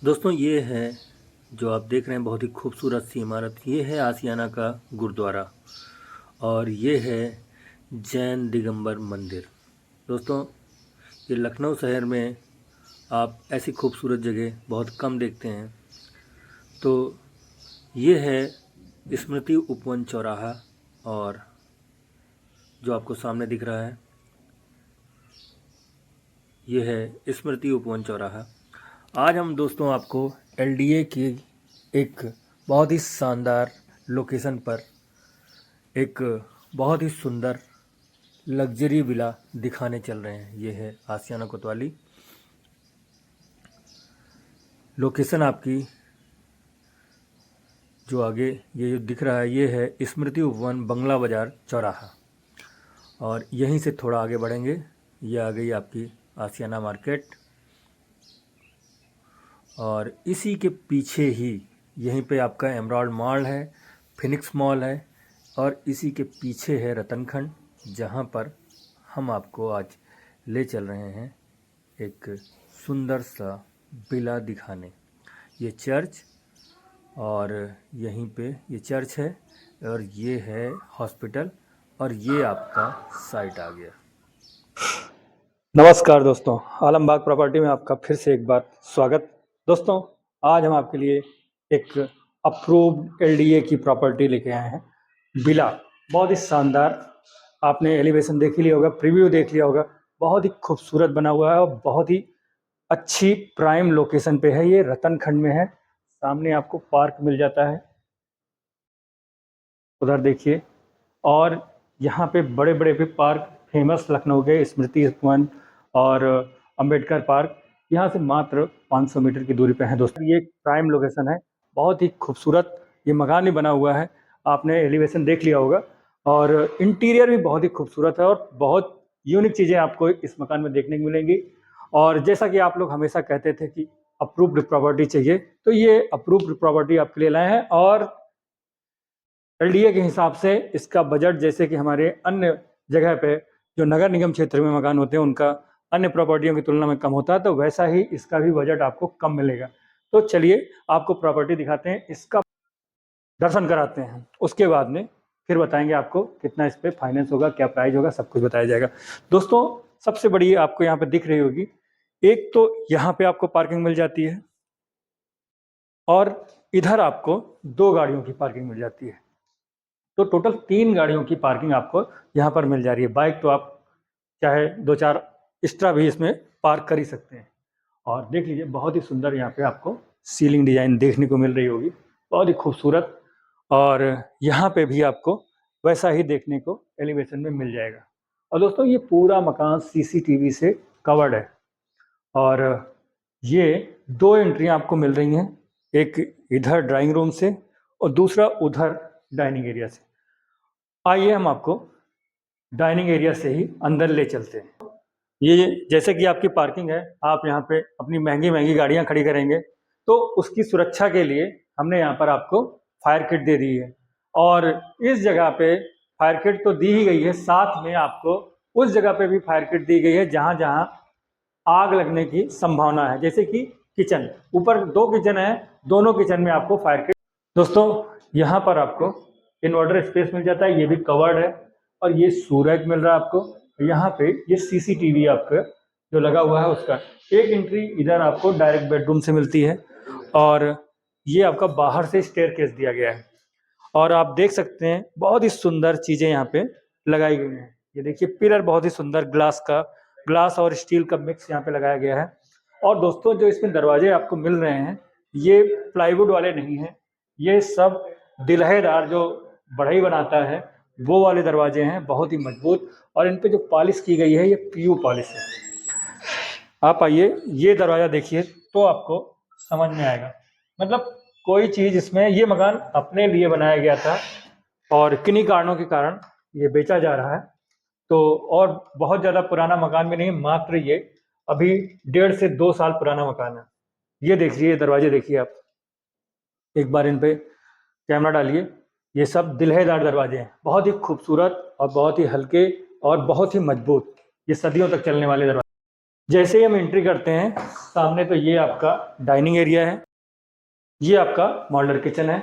दोस्तों ये है जो आप देख रहे हैं बहुत ही खूबसूरत सी इमारत। ये है आसियाना का गुरुद्वारा और ये है जैन दिगंबर मंदिर। दोस्तों ये लखनऊ शहर में आप ऐसी खूबसूरत जगह बहुत कम देखते हैं। तो ये है स्मृति उपवन चौराहा और जो आपको सामने दिख रहा है ये है स्मृति उपवन चौराहा। आज हम दोस्तों आपको एलडीए की एक बहुत ही शानदार लोकेशन पर एक बहुत ही सुंदर लग्जरी विला दिखाने चल रहे हैं। ये है आसियाना कोतवाली। लोकेशन आपकी जो आगे ये जो दिख रहा है ये है स्मृति उपवन बंगला बाज़ार चौराहा और यहीं से थोड़ा आगे बढ़ेंगे ये आ गई आपकी आसियाना मार्केट और इसी के पीछे ही यहीं पे आपका एमराल्ड मॉल है, फिनिक्स मॉल है और इसी के पीछे है रतनखंड, जहाँ पर हम आपको आज ले चल रहे हैं एक सुंदर सा विला दिखाने। ये चर्च और यहीं पे ये चर्च है और ये है हॉस्पिटल और ये आपका साइट आ गया। नमस्कार दोस्तों, आलमबाग प्रॉपर्टी में आपका फिर से एक बार स्वागत। दोस्तों आज हम आपके लिए एक अप्रूव्ड एलडीए की प्रॉपर्टी लेके आए हैं, विला। बहुत ही शानदार, आपने एलिवेशन देख ही लिया होगा, प्रीव्यू देख लिया होगा। बहुत ही खूबसूरत बना हुआ है और बहुत ही अच्छी प्राइम लोकेशन पे है। ये रतनखंड में है, सामने आपको पार्क मिल जाता है, उधर देखिए। और यहाँ पे बड़े बड़े भी पार्क फेमस लखनऊ के स्मृति उपवन और अंबेडकर पार्क यहाँ से मात्र 500 मीटर की दूरी पे है। दोस्तों ये प्राइम लोकेशन है, बहुत ही खूबसूरत ये मकान भी बना हुआ है। आपने एलिवेशन देख लिया होगा और इंटीरियर भी बहुत ही खूबसूरत है और बहुत यूनिक चीज़ें आपको इस मकान में देखने को मिलेंगी। और जैसा कि आप लोग हमेशा कहते थे कि अप्रूव्ड प्रॉपर्टी चाहिए, तो ये अप्रूव्ड प्रॉपर्टी आपके लिए लाए हैं। और एलडीए के हिसाब से इसका बजट, जैसे कि हमारे अन्य जगह पे जो नगर निगम क्षेत्र में मकान होते हैं उनका अन्य प्रॉपर्टियों की तुलना में कम होता है, तो वैसा ही इसका भी बजट आपको कम मिलेगा। तो चलिए आपको प्रॉपर्टी दिखाते हैं, इसका दर्शन कराते हैं, उसके बाद में फिर बताएंगे आपको कितना इस पर फाइनेंस होगा, क्या प्राइस होगा, सब कुछ बताया जाएगा। दोस्तों सबसे बड़ी आपको यहाँ पे दिख रही होगी, एक तो यहाँ पे आपको पार्किंग मिल जाती है और इधर आपको 2 गाड़ियों की पार्किंग मिल जाती है। तो टोटल 3 गाड़ियों की पार्किंग आपको यहाँ पर मिल जा रही है। बाइक तो आप चाहे 2-4 एक्स्ट्रा भी इसमें पार्क कर ही सकते हैं। और देख लीजिए बहुत ही सुंदर यहाँ पे आपको सीलिंग डिजाइन देखने को मिल रही होगी, बहुत ही खूबसूरत। और यहाँ पे भी आपको वैसा ही देखने को एलिवेशन में मिल जाएगा। और दोस्तों ये पूरा मकान सीसीटीवी से कवर्ड है और ये 2 एंट्रियाँ आपको मिल रही हैं, एक इधर ड्राइंग रूम से और दूसरा उधर डाइनिंग एरिया से। आइए हम आपको डाइनिंग एरिया से ही अंदर ले चलते हैं। ये जैसे कि आपकी पार्किंग है, आप यहाँ पे अपनी महंगी महंगी गाड़ियाँ खड़ी करेंगे तो उसकी सुरक्षा के लिए हमने यहाँ पर आपको फायर किट दे दी है। और इस जगह पे फायर किट तो दी ही गई है, साथ में आपको उस जगह पे भी फायर किट दी गई है जहाँ जहाँ आग लगने की संभावना है। जैसे कि किचन, ऊपर 2 किचन है, दोनों किचन में आपको फायर किट। दोस्तों यहाँ पर आपको इन्वर्टर स्पेस मिल जाता है, ये भी कवर्ड है। और ये सूरज मिल रहा है आपको। यहाँ पे ये सीसीटीवी आपका जो लगा हुआ है उसका एक एंट्री इधर आपको डायरेक्ट बेडरूम से मिलती है और ये आपका बाहर से स्टेयरकेस दिया गया है। और आप देख सकते हैं बहुत ही सुंदर चीज़ें यहाँ पे लगाई गई हैं। ये देखिए पिलर बहुत ही सुंदर ग्लास और स्टील का मिक्स यहाँ पे लगाया गया है। और दोस्तों जो इसमें दरवाजे आपको मिल रहे हैं ये प्लाईवुड वाले नहीं हैं, ये सब दिल्हेदार जो बढ़ई बनाता है वो वाले दरवाजे हैं, बहुत ही मजबूत। और इन पे जो पॉलिश की गई है ये पीयू पॉलिश है। आप आइए ये दरवाज़ा देखिए तो आपको समझ में आएगा। मतलब कोई चीज़ इसमें, ये मकान अपने लिए बनाया गया था और किन्हीं कारणों के कारण ये बेचा जा रहा है। तो और बहुत ज़्यादा पुराना मकान भी नहीं, मात्र ये अभी 1.5 से 2 साल पुराना मकान है। ये देखिए दरवाजे देखिए आप, एक बार इन पे कैमरा डालिए। ये सब दिल्हेदार दरवाजे हैं, बहुत ही खूबसूरत और बहुत ही हल्के और बहुत ही मजबूत। ये सदियों तक चलने वाले दरवाजे। जैसे ही हम एंट्री करते हैं सामने, तो ये आपका डाइनिंग एरिया है, ये आपका मॉड्यूलर किचन है।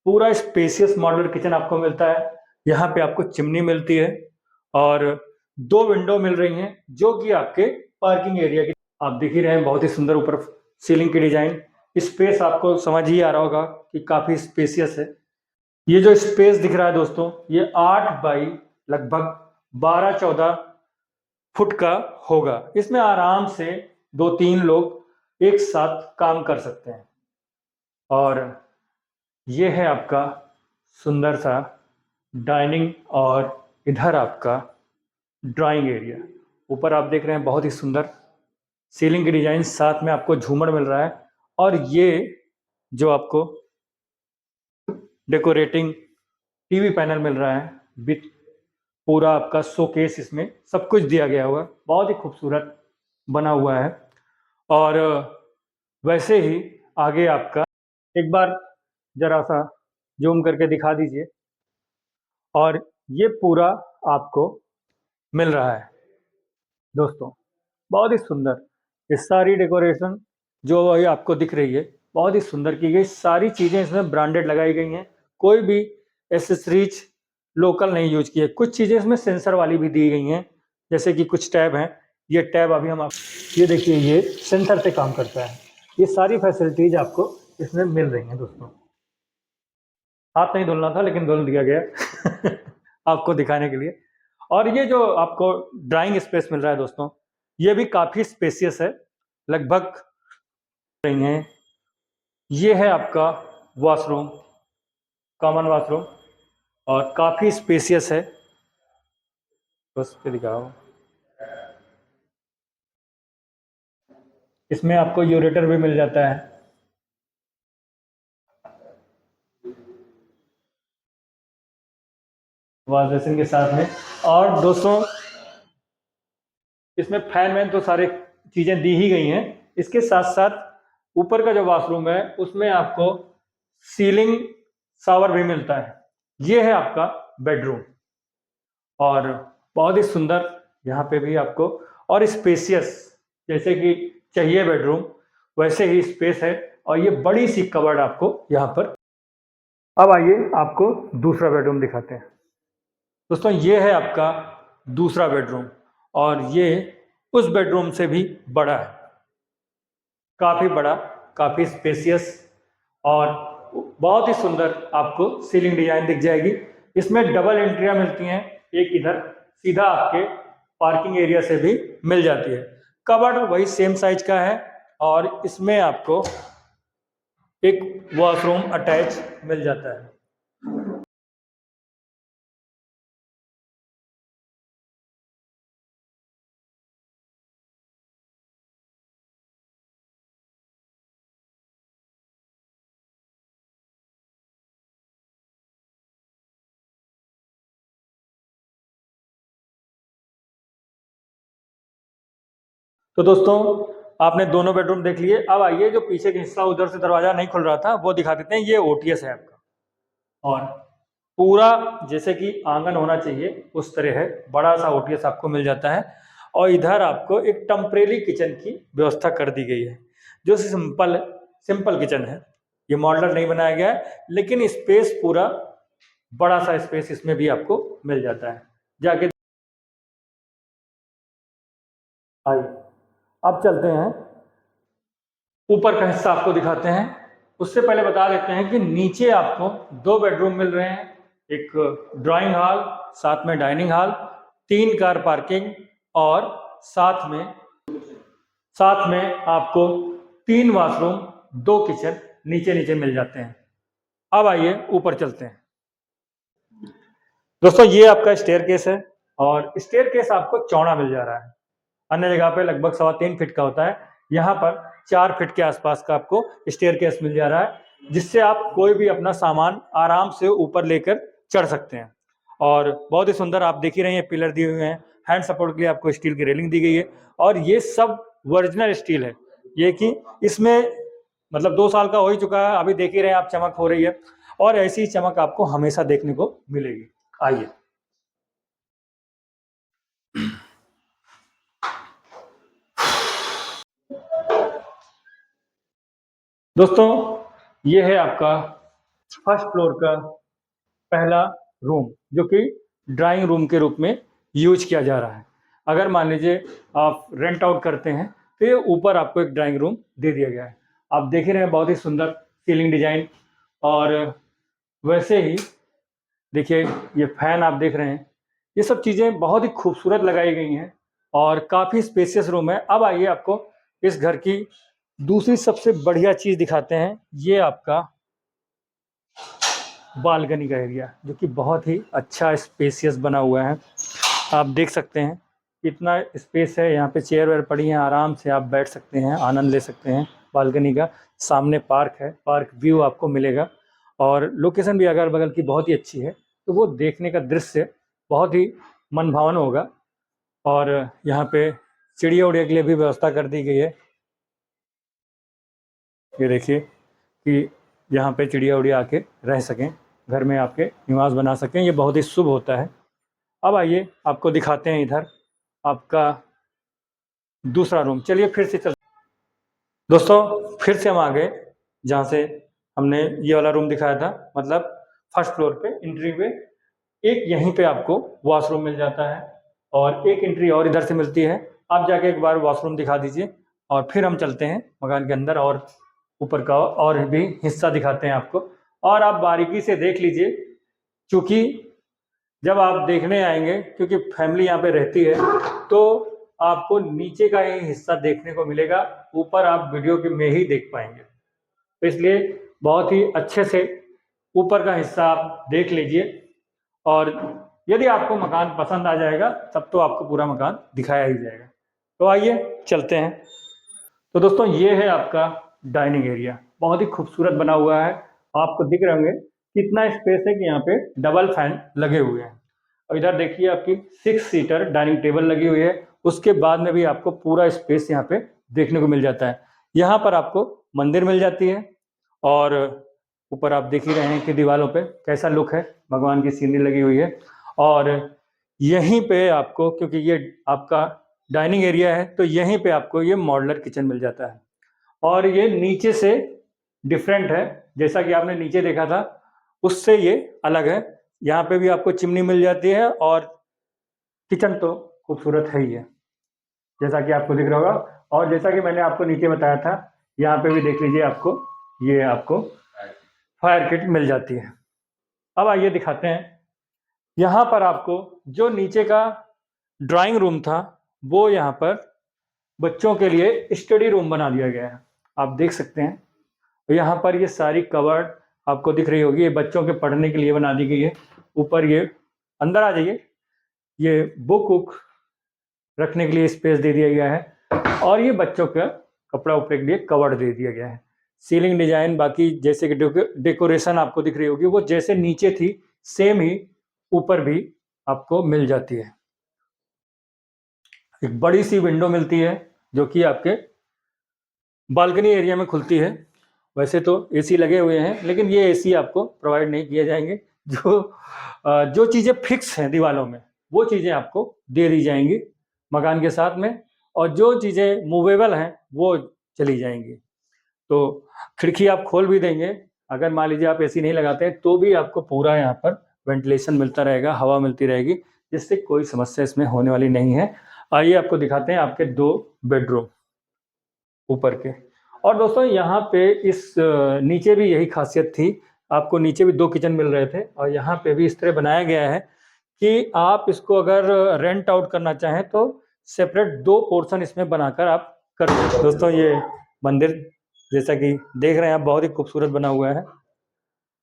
पूरा स्पेसियस मॉड्यूलर किचन आपको मिलता है। यहाँ पे आपको चिमनी मिलती है और 2 विंडो मिल रही हैं जो कि आपके पार्किंग एरिया की, आप देख ही रहे हैं, बहुत ही सुंदर ऊपर सीलिंग की डिजाइन। स्पेस आपको समझ ही आ रहा होगा कि काफी स्पेसियस है। ये जो स्पेस दिख रहा है दोस्तों, ये 8 बाई लगभग 12-14 फुट का होगा। इसमें आराम से 2-3 लोग एक साथ काम कर सकते हैं। और ये है आपका सुंदर सा डाइनिंग और इधर आपका ड्राइंग एरिया। ऊपर आप देख रहे हैं बहुत ही सुंदर सीलिंग की डिजाइन, साथ में आपको झूमर मिल रहा है। और ये जो आपको डेकोरेटिंग टीवी पैनल मिल रहा है विथ पूरा आपका शोकेस, इसमें सब कुछ दिया गया हुआ है, बहुत ही खूबसूरत बना हुआ है। और वैसे ही आगे आपका एक बार जरा सा जूम करके दिखा दीजिए। और ये पूरा आपको मिल रहा है दोस्तों, बहुत ही सुंदर। ये सारी डेकोरेशन जो अभी आपको दिख रही है बहुत ही सुंदर की गई। सारी चीज़ें इसमें ब्रांडेड लगाई गई हैं, कोई भी एसेसरीज लोकल नहीं यूज की है। कुछ चीज़ें इसमें सेंसर वाली भी दी गई हैं, जैसे कि कुछ टैब हैं। ये टैब अभी हम आप ये देखिए, ये सेंसर से काम करता है। ये सारी फैसिलिटीज आपको इसमें मिल रही हैं दोस्तों। हाथ नहीं धुलना था लेकिन धुल दिया गया आपको दिखाने के लिए। और ये जो आपको ड्राइंग स्पेस मिल रहा है दोस्तों, ये भी काफ़ी स्पेसियस है, लगभग रही हैं। ये है आपका वॉशरूम, कॉमन वॉशरूम, और काफ़ी स्पेसियस है। बस पे दिखाओ, इसमें आपको यूरेटर भी मिल जाता है। वॉश बेसिन के साथ में। और दोस्तों इसमें फैन वैन तो सारे चीज़ें दी ही गई हैं। इसके साथ साथ ऊपर का जो वॉशरूम है उसमें आपको सीलिंग शावर भी मिलता है। ये है आपका बेडरूम, और बहुत ही सुंदर यहाँ पे भी आपको, और स्पेसियस, जैसे कि चाहिए बेडरूम वैसे ही स्पेस है। और ये बड़ी सी कबर्ड आपको यहाँ पर। अब आइए आपको दूसरा बेडरूम दिखाते हैं दोस्तों। ये है आपका दूसरा बेडरूम, और ये उस बेडरूम से भी बड़ा है, काफ़ी बड़ा, काफ़ी स्पेसियस, और बहुत ही सुंदर आपको सीलिंग डिजाइन दिख जाएगी। इसमें डबल एंट्रियां मिलती हैं, एक इधर सीधा आपके पार्किंग एरिया से भी मिल जाती है। कबर्ड वही सेम साइज का है, और इसमें आपको एक वॉशरूम अटैच मिल जाता है। तो दोस्तों आपने दोनों बेडरूम देख लिए। अब आइए जो पीछे का हिस्सा उधर से दरवाजा नहीं खुल रहा था वो दिखा देते हैं। ये ओटीएस है आपका, और पूरा जैसे कि आंगन होना चाहिए उस तरह है, बड़ा सा ओटीएस आपको मिल जाता है। और इधर आपको एक टेम्परेरी किचन की व्यवस्था कर दी गई है, जो सिंपल सिंपल किचन है। ये मॉडलर नहीं बनाया गया है, लेकिन स्पेस पूरा बड़ा सा स्पेस इसमें भी आपको मिल जाता है। जाके आइए अब चलते हैं ऊपर का हिस्सा आपको दिखाते हैं। उससे पहले बता देते हैं कि नीचे आपको 2 बेडरूम मिल रहे हैं, एक ड्राइंग हॉल, साथ में डाइनिंग हॉल, 3 कार पार्किंग, और साथ में आपको 3 वॉशरूम, 2 किचन नीचे नीचे मिल जाते हैं। अब आइए ऊपर चलते हैं दोस्तों। ये आपका स्टेयर केस है, और स्टेयर केस आपको चौड़ा मिल जा रहा है। अन्य जगह पे लगभग 3.25 फीट का होता है, यहाँ पर 4 फीट के आसपास का आपको स्टेयर केस मिल जा रहा है, जिससे आप कोई भी अपना सामान आराम से ऊपर लेकर चढ़ सकते हैं। और बहुत ही सुंदर आप देख ही रहे हैं, पिलर दिए हुए हैं, हैंड सपोर्ट के लिए आपको स्टील की रेलिंग दी गई है। और ये सब ओरिजिनल स्टील है, ये कि इसमें मतलब 2 साल का हो ही चुका है, अभी देख ही रहे हैं आप, चमक हो रही है। और ऐसी ही चमक आपको हमेशा देखने को मिलेगी। आइए दोस्तों ये है आपका फर्स्ट फ्लोर का पहला रूम, जो कि ड्राइंग रूम के रूप में यूज किया जा रहा है। अगर मान लीजिए आप रेंट आउट करते हैं तो ये ऊपर आपको एक ड्राइंग रूम दे दिया गया है। आप देख ही रहे हैं बहुत ही सुंदर सीलिंग डिजाइन, और वैसे ही देखिए ये फैन आप देख रहे हैं, ये सब चीज़ें बहुत ही खूबसूरत लगाई गई हैं और काफ़ी स्पेसियस रूम है। अब आइए आपको इस घर की दूसरी सबसे बढ़िया चीज़ दिखाते हैं। ये आपका बालकनी का एरिया, जो कि बहुत ही अच्छा स्पेसियस बना हुआ है। आप देख सकते हैं कितना स्पेस है, यहाँ पे चेयर वेयर पड़ी हैं, आराम से आप बैठ सकते हैं, आनंद ले सकते हैं बालकनी का। सामने पार्क है, पार्क व्यू आपको मिलेगा, और लोकेशन भी अगल बगल की बहुत ही अच्छी है, तो वो देखने का दृश्य बहुत ही मनभावन होगा। और यहाँ पे चिड़िया उड़िया के लिए भी व्यवस्था कर दी गई है। ये देखिए कि यहाँ पे चिड़िया उड़िया आके रह सकें, घर में आपके निवास बना सकें, ये बहुत ही शुभ होता है। अब आइए आपको दिखाते हैं इधर आपका दूसरा रूम। चलिए फिर से दोस्तों फिर से हम आ गए जहाँ से हमने ये वाला रूम दिखाया था, मतलब फर्स्ट फ्लोर पे एंट्री पे एक यहीं पे आपको वॉशरूम मिल जाता है, और एक एंट्री और इधर से मिलती है। आप जाके एक बार वॉशरूम दिखा दीजिए, और फिर हम चलते हैं मकान के अंदर और ऊपर का और भी हिस्सा दिखाते हैं आपको। और आप बारीकी से देख लीजिए, क्योंकि जब आप देखने आएंगे, क्योंकि फैमिली यहाँ पे रहती है, तो आपको नीचे का ही हिस्सा देखने को मिलेगा, ऊपर आप वीडियो के में ही देख पाएंगे। तो इसलिए बहुत ही अच्छे से ऊपर का हिस्सा आप देख लीजिए, और यदि आपको मकान पसंद आ जाएगा तब तो आपको पूरा मकान दिखाया ही जाएगा। तो आइए चलते हैं। तो दोस्तों ये है आपका डाइनिंग एरिया, बहुत ही खूबसूरत बना हुआ है। आपको दिख रहे होंगे कितना स्पेस है कि यहाँ पे डबल फैन लगे हुए हैं, और इधर देखिए आपकी 6 सीटर डाइनिंग टेबल लगी हुई है। उसके बाद में भी आपको पूरा स्पेस यहाँ पे देखने को मिल जाता है। यहाँ पर आपको मंदिर मिल जाती है, और ऊपर आप देख ही रहे हैं कि दीवारों पे कैसा लुक है, भगवान की सीनरी लगी हुई है। और यहीं पे आपको, क्योंकि ये आपका डाइनिंग एरिया है, तो यहीं पे आपको ये मॉड्यूलर किचन मिल जाता है, और ये नीचे से डिफरेंट है। जैसा कि आपने नीचे देखा था उससे ये अलग है। यहाँ पे भी आपको चिमनी मिल जाती है, और किचन तो खूबसूरत है ही है, जैसा कि आपको दिख रहा होगा। और जैसा कि मैंने आपको नीचे बताया था, यहाँ पे भी देख लीजिए, आपको ये आपको फायर किट मिल जाती है। अब आइए दिखाते हैं, यहाँ पर आपको जो नीचे का ड्राइंग रूम था, वो यहाँ पर बच्चों के लिए स्टडी रूम बना दिया गया है। आप देख सकते हैं, यहाँ पर ये सारी कवर्ड आपको दिख रही होगी, ये बच्चों के पढ़ने के लिए बना दी गई है। ऊपर ये अंदर आ जाइए, ये बुक वुक रखने के लिए स्पेस दे दिया गया है, और ये बच्चों का कपड़ा उपड़े के लिए कवर्ड दे दिया गया है। सीलिंग डिजाइन बाकी जैसे कि डेकोरेशन आपको दिख रही होगी, वो जैसे नीचे थी सेम ही ऊपर भी आपको मिल जाती है। एक बड़ी सी विंडो मिलती है जो कि आपके बालकनी एरिया में खुलती है। वैसे तो एसी लगे हुए हैं, लेकिन ये एसी आपको प्रोवाइड नहीं किए जाएंगे। जो चीज़ें फिक्स हैं दीवारों में, वो चीज़ें आपको दे दी जाएंगी मकान के साथ में, और जो चीज़ें मूवेबल हैं वो चली जाएंगी। तो खिड़की आप खोल भी देंगे, अगर मान लीजिए आप एसी नहीं लगाते हैं, तो भी आपको पूरा यहाँ पर वेंटिलेशन मिलता रहेगा, हवा मिलती रहेगी, जिससे कोई समस्या इसमें होने वाली नहीं है। आइए आपको दिखाते हैं आपके 2 बेडरूम ऊपर के। और दोस्तों यहाँ पे इस नीचे भी यही खासियत थी, आपको नीचे भी 2 किचन मिल रहे थे, और यहाँ पे भी इस तरह बनाया गया है कि आप इसको अगर रेंट आउट करना चाहें तो सेपरेट 2 पोर्शन इसमें बनाकर आप कर सकते हैं। दोस्तों ये मंदिर जैसा कि देख रहे हैं आप, बहुत ही खूबसूरत बना हुआ है।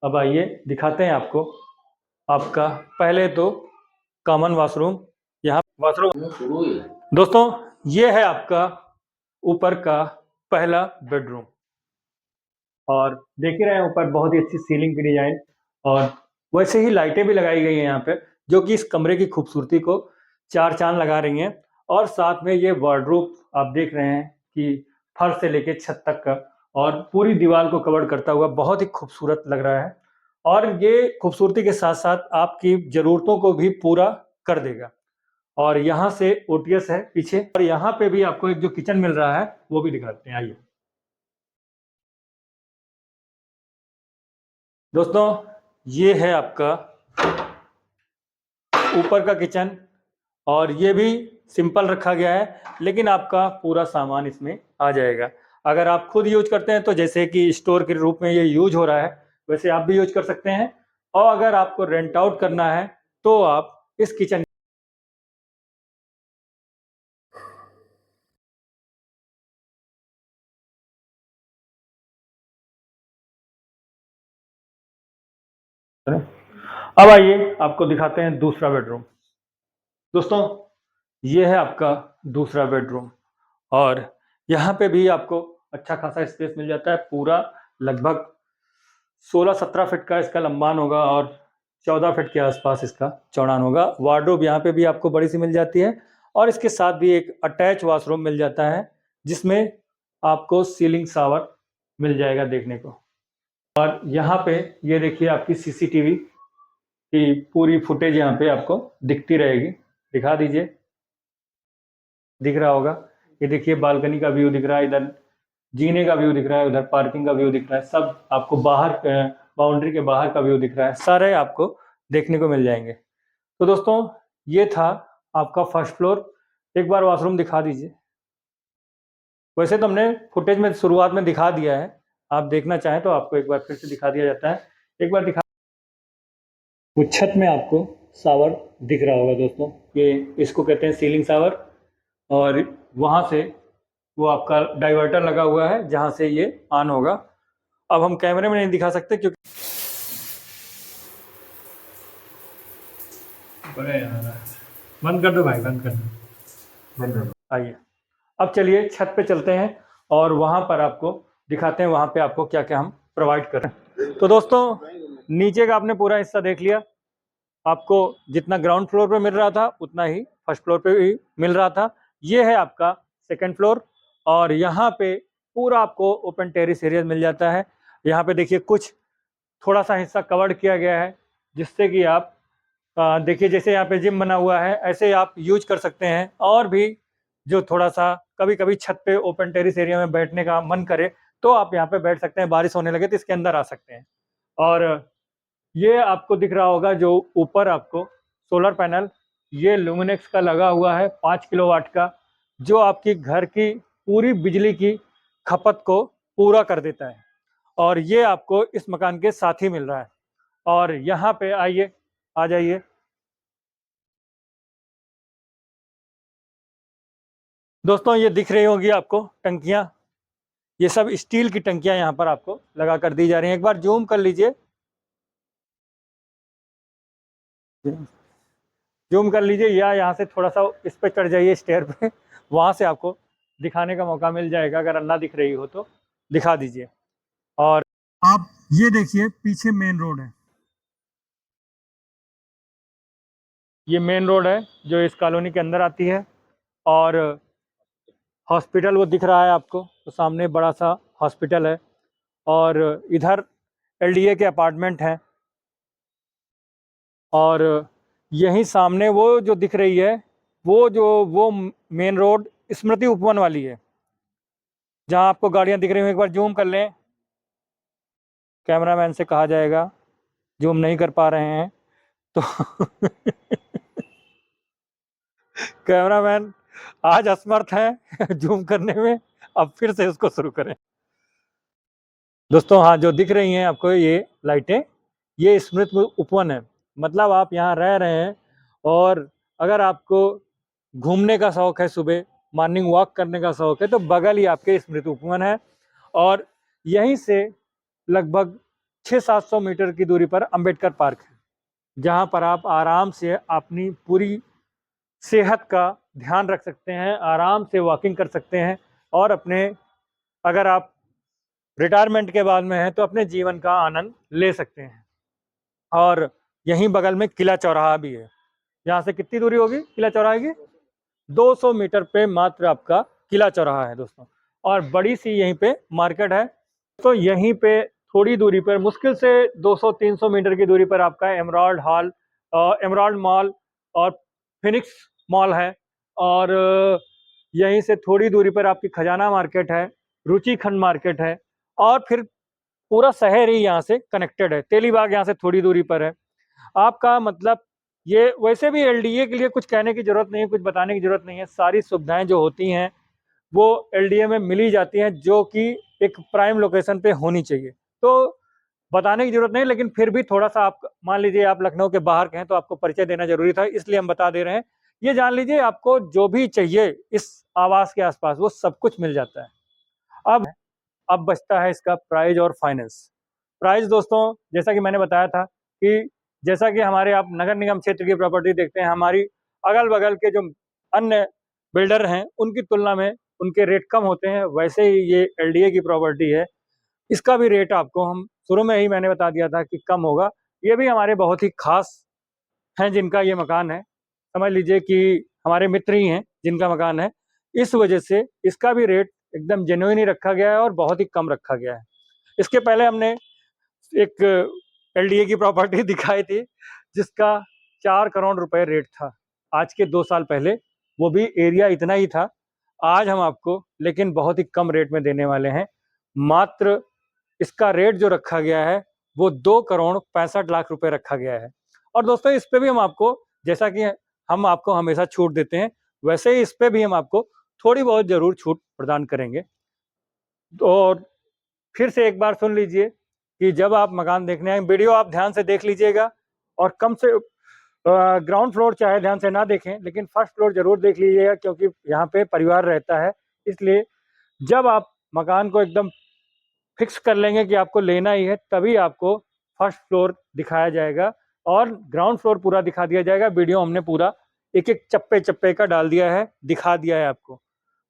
अब आइए दिखाते हैं आपको आपका पहले तो कॉमन वॉशरूम। यहाँ वॉशरूम दोस्तों ये है आपका ऊपर का पहला बेडरूम, और देख ही रहे हैं ऊपर बहुत ही अच्छी सीलिंग की डिजाइन, और वैसे ही लाइटें भी लगाई गई हैं यहाँ पे, जो कि इस कमरे की खूबसूरती को 4 चांद लगा रही हैं। और साथ में ये वार्डरोब आप देख रहे हैं कि फर्श से लेके छत तक का, और पूरी दीवार को कवर करता हुआ बहुत ही खूबसूरत लग रहा है, और ये खूबसूरती के साथ साथ आपकी ज़रूरतों को भी पूरा कर देगा। और यहाँ से ओटीएस है पीछे, और यहाँ पे भी आपको एक जो किचन मिल रहा है वो भी दिखाते हैं, आइए। दोस्तों ये है आपका ऊपर का किचन, और ये भी सिंपल रखा गया है, लेकिन आपका पूरा सामान इसमें आ जाएगा। अगर आप खुद यूज करते हैं तो जैसे कि स्टोर के रूप में ये यूज हो रहा है, वैसे आप भी यूज कर सकते हैं। और अगर आपको रेंट आउट करना है तो आप इस किचन अब आइए आपको दिखाते हैं दूसरा बेडरूम। दोस्तों ये है आपका दूसरा बेडरूम, और यहाँ पे भी आपको अच्छा खासा स्पेस मिल जाता है। पूरा लगभग 16-17 फीट का इसका लंबान होगा, और 14 फीट के आसपास इसका चौड़ान होगा। वार्डरोब यहाँ पे भी आपको बड़ी सी मिल जाती है, और इसके साथ भी एक अटैच वॉशरूम मिल जाता है, जिसमें आपको सीलिंग शावर मिल जाएगा देखने को। और यहाँ पे ये देखिए आपकी सीसीटीवी की पूरी फुटेज यहाँ पे आपको दिखती रहेगी। दिखा दीजिए, दिख रहा होगा। ये देखिए बालकनी का व्यू दिख रहा है, इधर जीने का व्यू दिख रहा है, उधर पार्किंग का व्यू दिख रहा है। सब आपको बाहर बाउंड्री के बाहर का व्यू दिख रहा है, सारे आपको देखने को मिल जाएंगे। तो दोस्तों ये था आपका फर्स्ट फ्लोर। एक बार वॉशरूम दिखा दीजिए। वैसे तो हमने फुटेज में शुरुआत में दिखा दिया है, आप देखना चाहें तो आपको एक बार फिर से दिखा दिया जाता है। एक बार दिखा, वो छत में आपको शावर दिख रहा होगा दोस्तों, ये इसको कहते हैं सीलिंग शावर। और वहाँ से वो आपका डाइवर्टर लगा हुआ है जहाँ से ये ऑन होगा। अब हम कैमरे में नहीं दिखा सकते क्योंकि बड़े यार, बंद कर दो भाई, बंद कर दो, बंद कर दो। आइए अब चलिए छत पे चलते हैं, और वहाँ पर आपको दिखाते हैं वहाँ पे आपको क्या क्या हम प्रोवाइड कर रहे हैं। तो दोस्तों नीचे का आपने पूरा हिस्सा देख लिया। आपको जितना ग्राउंड फ्लोर पे मिल रहा था उतना ही फर्स्ट फ्लोर पे भी मिल रहा था। ये है आपका सेकंड फ्लोर, और यहाँ पे पूरा आपको ओपन टेरिस एरिया मिल जाता है। यहाँ पे देखिए कुछ थोड़ा सा हिस्सा कवर्ड किया गया है, जिससे कि आप देखिए जैसे यहाँ पे जिम बना हुआ है, ऐसे आप यूज कर सकते हैं। और भी जो थोड़ा सा कभी कभी छत पे ओपन टेरिस एरिया में बैठने का मन करे तो आप यहाँ पे बैठ सकते हैं। बारिश होने लगे तो इसके अंदर आ सकते हैं। और ये आपको दिख रहा होगा जो ऊपर आपको सोलर पैनल, ये लुमिनेक्स का लगा हुआ है 5 किलोवाट का, जो आपकी घर की पूरी बिजली की खपत को पूरा कर देता है। और ये आपको इस मकान के साथ ही मिल रहा है। और यहाँ पे आइए, आ जाइए। दोस्तों ये दिख रही होगी आपको टंकियाँ, ये सब स्टील की टंकियाँ यहाँ पर आपको लगा कर दी जा रही हैं। एक बार जूम कर लीजिए, जूम कर लीजिए, या यहाँ से थोड़ा सा इस पे चढ़ जाइए स्टेयर पे, वहाँ से आपको दिखाने का मौका मिल जाएगा। अगर अन्ना दिख रही हो तो दिखा दीजिए। और आप ये देखिए पीछे मेन रोड है, ये मेन रोड है जो इस कॉलोनी के अंदर आती है। और हॉस्पिटल वो दिख रहा है आपको, तो सामने बड़ा सा हॉस्पिटल है। और इधर एलडीए के अपार्टमेंट हैं। और यहीं सामने वो जो दिख रही है, वो मेन रोड स्मृति उपवन वाली है, जहां आपको गाड़ियां दिख रही हैं। एक बार जूम कर लें, कैमरामैन से कहा जाएगा, जूम नहीं कर पा रहे हैं तो कैमरामैन आज असमर्थ है जूम करने में। अब फिर से उसको शुरू करें। दोस्तों हाँ, जो दिख रही हैं आपको ये लाइटें, ये स्मृति उपवन है। मतलब आप यहाँ रह रहे हैं, और अगर आपको घूमने का शौक है, सुबह मॉर्निंग वॉक करने का शौक है, तो बगल ही आपके स्मृति उपवन है। और यहीं से लगभग 600-700 मीटर की दूरी पर अंबेडकर पार्क है, जहाँ पर आप आराम से अपनी पूरी सेहत का ध्यान रख सकते हैं, आराम से वॉकिंग कर सकते हैं। और अपने, अगर आप रिटायरमेंट के बाद में हैं तो अपने जीवन का आनंद ले सकते हैं। और यहीं बगल में किला चौराहा भी है। यहाँ से कितनी दूरी होगी किला चौराहे की? 200 मीटर पे मात्र आपका किला चौराहा है दोस्तों। और बड़ी सी यहीं पे मार्केट है। तो यहीं पे थोड़ी दूरी पर, मुश्किल से 200-300 मीटर की दूरी पर आपका एमराल्ड हॉल, एमराल्ड मॉल और फिनिक्स मॉल है। और यहीं से थोड़ी दूरी पर आपकी खजाना मार्केट है, रुचि खंड मार्केट है। और फिर पूरा शहर ही यहाँ से कनेक्टेड है। तेलीबाग यहाँ से थोड़ी दूरी पर है। आपका मतलब ये वैसे भी एलडीए के लिए कुछ कहने की ज़रूरत नहीं है, कुछ बताने की ज़रूरत नहीं है। सारी सुविधाएँ जो होती हैं, वो एलडीए में मिल ही जाती हैं, जो कि एक प्राइम लोकेशन पे होनी चाहिए। तो बताने की ज़रूरत नहीं, लेकिन फिर भी थोड़ा-सा आप मान लीजिए आप लखनऊ के बाहर के हैं, तो आपको परिचय देना ज़रूरी था, इसलिए हम बता दे रहे हैं। ये जान लीजिए आपको जो भी चाहिए इस आवास के आस-पास, वो सब कुछ मिल जाता है। अब अब बचता है इसका प्राइस और फाइनेंस। प्राइस दोस्तों, जैसा कि मैंने बताया था कि जैसा कि हमारे आप नगर निगम क्षेत्र की प्रॉपर्टी देखते हैं, हमारी अगल-बगल के जो अन्य बिल्डर हैं, उनकी तुलना में उनके रेट कम होते हैं, वैसे ही ये एलडीए की प्रॉपर्टी है। इसका भी रेट आपको हम शुरू में ही मैंने बता दिया था कि कम होगा। ये भी हमारे बहुत ही ख़ास हैं जिनका ये मकान है। समझ लीजिए कि हमारे मित्र ही हैं जिनका मकान है। इस वजह से इसका भी रेट एकदम जेन्युइन ही रखा गया है और बहुत ही कम रखा गया है। इसके पहले हमने एक एलडीए की प्रॉपर्टी दिखाई थी जिसका 4 करोड़ रुपए रेट था। आज के 2 साल पहले, वो भी एरिया इतना ही था। आज हम आपको लेकिन बहुत ही कम रेट में देने वाले हैं। मात्र इसका रेट जो रखा गया है, वो 2 करोड़ 65 लाख रुपए रखा गया है। और दोस्तों इस पे भी हम आपको, जैसा कि हम आपको हमेशा छूट देते हैं, वैसे ही इस पे भी हम आपको थोड़ी बहुत ज़रूर छूट प्रदान करेंगे। और फिर से एक बार सुन लीजिए कि जब आप मकान देखने आएँ, वीडियो आप ध्यान से देख लीजिएगा और कम से ग्राउंड फ्लोर चाहे ध्यान से ना देखें, लेकिन फर्स्ट फ्लोर ज़रूर देख लीजिएगा क्योंकि यहाँ पे परिवार रहता है। इसलिए जब आप मकान को एकदम फिक्स कर लेंगे कि आपको लेना ही है, तभी आपको फर्स्ट फ्लोर दिखाया जाएगा और ग्राउंड फ्लोर पूरा दिखा दिया जाएगा। वीडियो हमने पूरा एक-एक चप्पे-चप्पे का डाल दिया है, दिखा दिया है आपको।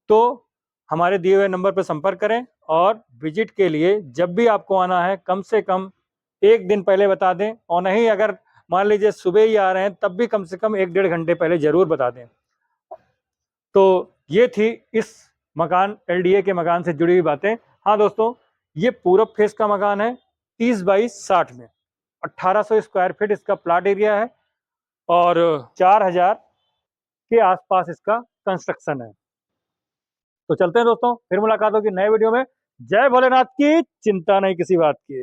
तो हमारे दिए हुए नंबर पर संपर्क करें और विजिट के लिए जब भी आपको आना है, कम से कम 1 दिन पहले बता दें और नहीं अगर मान लीजिए सुबह ही आ रहे हैं, तब भी कम से कम 1 डेढ़ घंटे पहले ज़रूर बता दें। तो ये थी इस मकान एलडीए के मकान से जुड़ी हुई बातें। हाँ दोस्तों, ये पूरब फेस का मकान है 30 बाई 60 में। 1800 स्क्वायर फीट इसका प्लॉट एरिया है और 4000 के आसपास इसका कंस्ट्रक्शन है। तो चलते हैं दोस्तों, फिर मुलाकात होगी नए वीडियो में। जय भोलेनाथ की, चिंता नहीं किसी बात की।